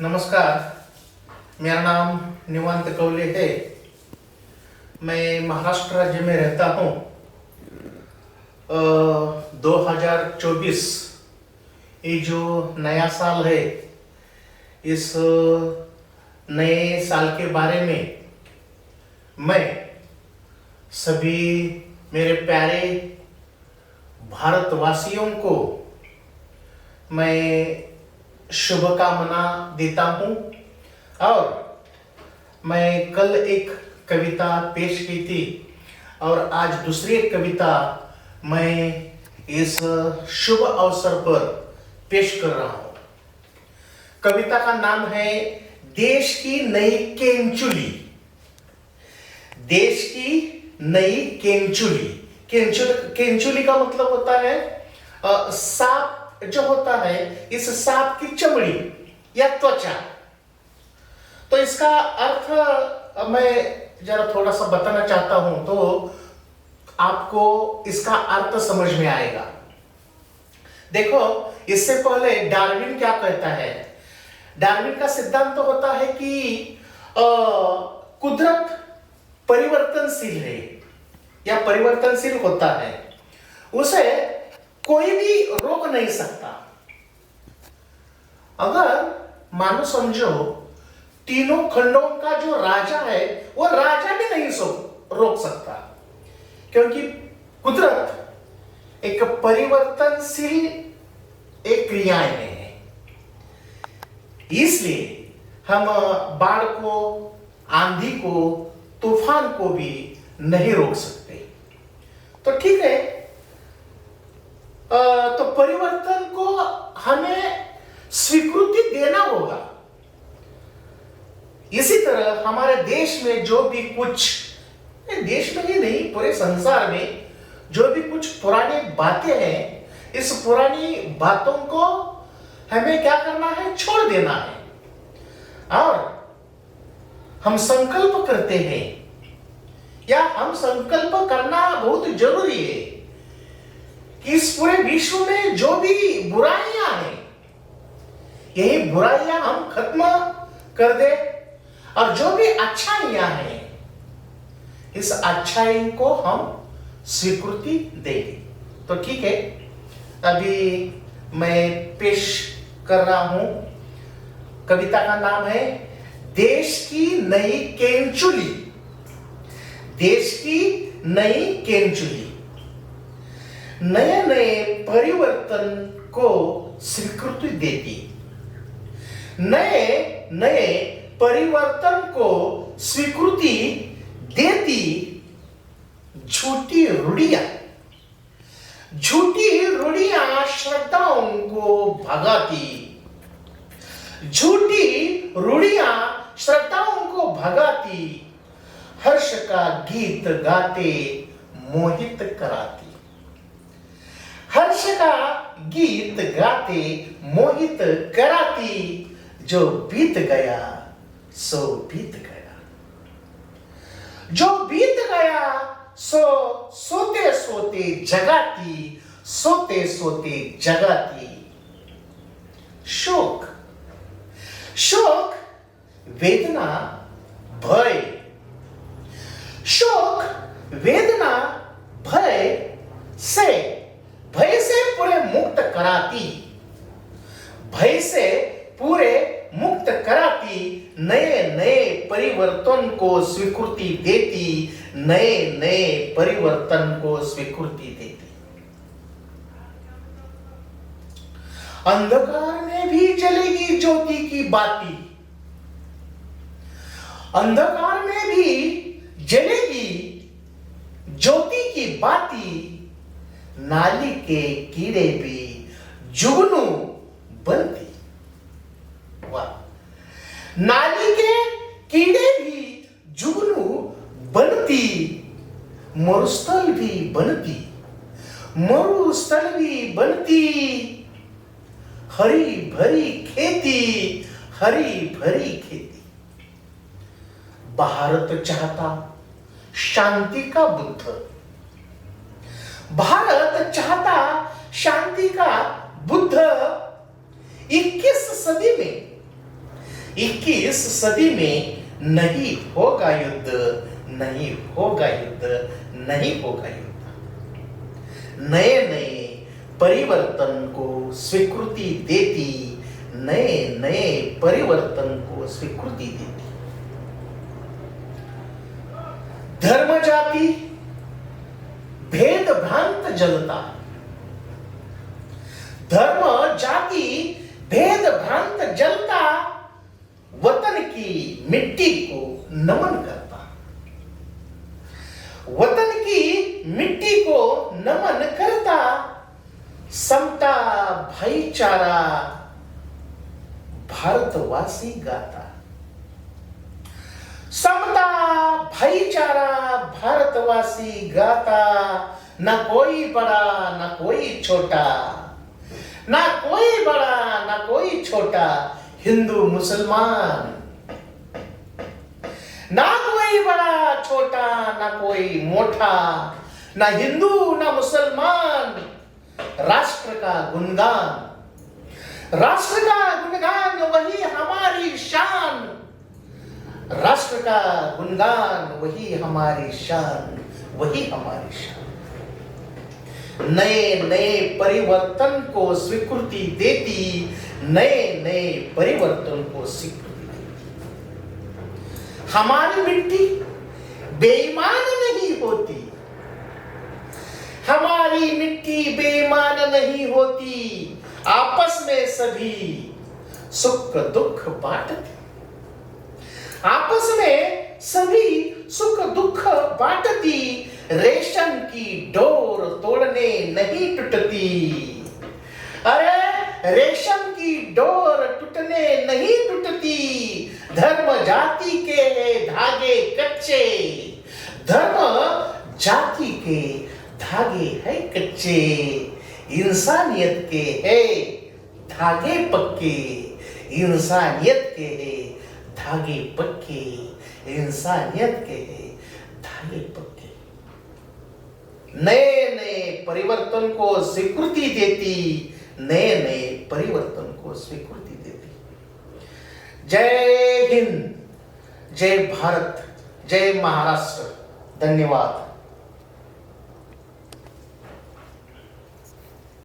नमस्कार। मेरा नाम निवांत कौले है। मैं महाराष्ट्र राज्य में रहता हूँ। 2024 ये जो नया साल है, इस नए साल के बारे में मैं सभी मेरे प्यारे भारतवासियों को मैं शुभकामना देता हूँ। और मैं कल एक कविता पेश की थी और आज दूसरी एक कविता मैं इस शुभ अवसर पर पेश कर रहा हूँ। कविता का नाम है देश की नई केंचुली। देश की नई केंचुली। केंचुली का मतलब होता है सांप जो होता है, इस सांप की चमड़ी या त्वचा। तो इसका अर्थ मैं जरा थोड़ा सा बताना चाहता हूं तो आपको इसका अर्थ समझ में आएगा। देखो, इससे पहले डार्विन क्या कहता है? डार्विन का सिद्धांत तो होता है कि कुदरत परिवर्तनशील है या परिवर्तनशील होता है, उसे कोई भी रोक नहीं सकता। अगर मानो समझो तीनों खंडों का जो राजा है वो राजा भी नहीं रोक सकता, क्योंकि कुदरत एक परिवर्तनशील एक क्रियाएं है। इसलिए हम बाढ़ को, आंधी को, तूफान को भी नहीं रोक सकते। तो ठीक है, तो परिवर्तन को हमें स्वीकृति देना होगा। इसी तरह हमारे देश में जो भी कुछ, देश में ही नहीं पूरे संसार में जो भी कुछ पुरानी बातें हैं, इस पुरानी बातों को हमें क्या करना है? छोड़ देना है। और हम संकल्प करते हैं, या हम संकल्प करना बहुत जरूरी है कि इस पूरे विश्व में जो भी बुराइयां हैं, यही बुराइयां हम खत्म कर दे, और जो भी अच्छाइयां हैं, इस अच्छाई को हम स्वीकृति देंगे। तो ठीक है, अभी मैं पेश कर रहा हूं। कविता का नाम है देश की नई केंचुली। देश की नई केंचुली। नए नए परिवर्तन को स्वीकृति देती, नए नए परिवर्तन को स्वीकृति देती झूठी रूढ़ियां। झूठी रूढ़ियां श्रद्धाओं को भगाती। झूठी रूढ़ियां श्रद्धाओं को भगाती, हर्ष का गीत गाते मोहित कराती। हर्ष का गीत गाते मोहित कराती, जो बीत गया सो बीत गया। जो बीत गया सो सोते सोते जगाती, सोते सोते जगाती। शोक, शोक, वेदना, भय। शोक, वेदना, भय से पूरे मुक्त कराती। भय से पूरे मुक्त कराती, नए नए परिवर्तन को स्वीकृति देती। नए नए परिवर्तन को स्वीकृति देती। अंधकार में भी जलेगी ज्योति की बाती। अंधकार में भी जलेगी ज्योति की बाती। नाली के कीड़े भी जुगनू बनती। वाह! नाली के कीड़े भी जुगनू बनती, मरुस्थल भी बनती। मरुस्थल भी बनती, हरी भरी खेती, हरी भरी खेती। भारत चाहता शांति का बुद्ध। भारत चाहता शांति का बुद्ध 21 सदी में 21 सदी में नहीं होगा युद्ध, नहीं होगा युद्ध, नहीं होगा युद्ध। नए नए परिवर्तन को स्वीकृति देती, नए नए परिवर्तन को स्वीकृति देती। धर्म जाति भेद भ्रांत जलता, धर्म जाति भेद भ्रांत जलता, वतन की मिट्टी को नमन करता, वतन की मिट्टी को नमन करता, समता भाईचारा भारतवासी गाता, समता भाईचारा भारतवासी गाता। ना कोई बड़ा ना कोई छोटा, ना कोई बड़ा ना कोई छोटा, हिंदू मुसलमान, ना कोई बड़ा छोटा ना कोई मोटा, ना हिंदू ना मुसलमान, राष्ट्र का गुणगान, राष्ट्र का गुणगान वही हमारी शान, राष्ट्र का गुणगान वही हमारी शान, वही हमारी शान। नए नए परिवर्तन को स्वीकृति देती, नए नए परिवर्तन को स्वीकृति देती। हमारी मिट्टी बेईमान नहीं होती, हमारी मिट्टी बेईमान नहीं होती, आपस में सभी सुख दुख बांटती, आपस में सभी सुख दुख बांटती, रेशम की डोर तोड़ने नहीं टूटती। अरे रेशम की डोर टूटने नहीं टूटती, धर्म जाति के है धागे कच्चे, धर्म जाति के धागे है कच्चे, इंसानियत के है धागे पक्के, इंसानियत के है धागे पक्के, इंसानियत के है धागे पक्के। नए नए परिवर्तन को स्वीकृति देती, नए नए परिवर्तन को स्वीकृति देती। जय हिंद, जय भारत, जय महाराष्ट्र। धन्यवाद।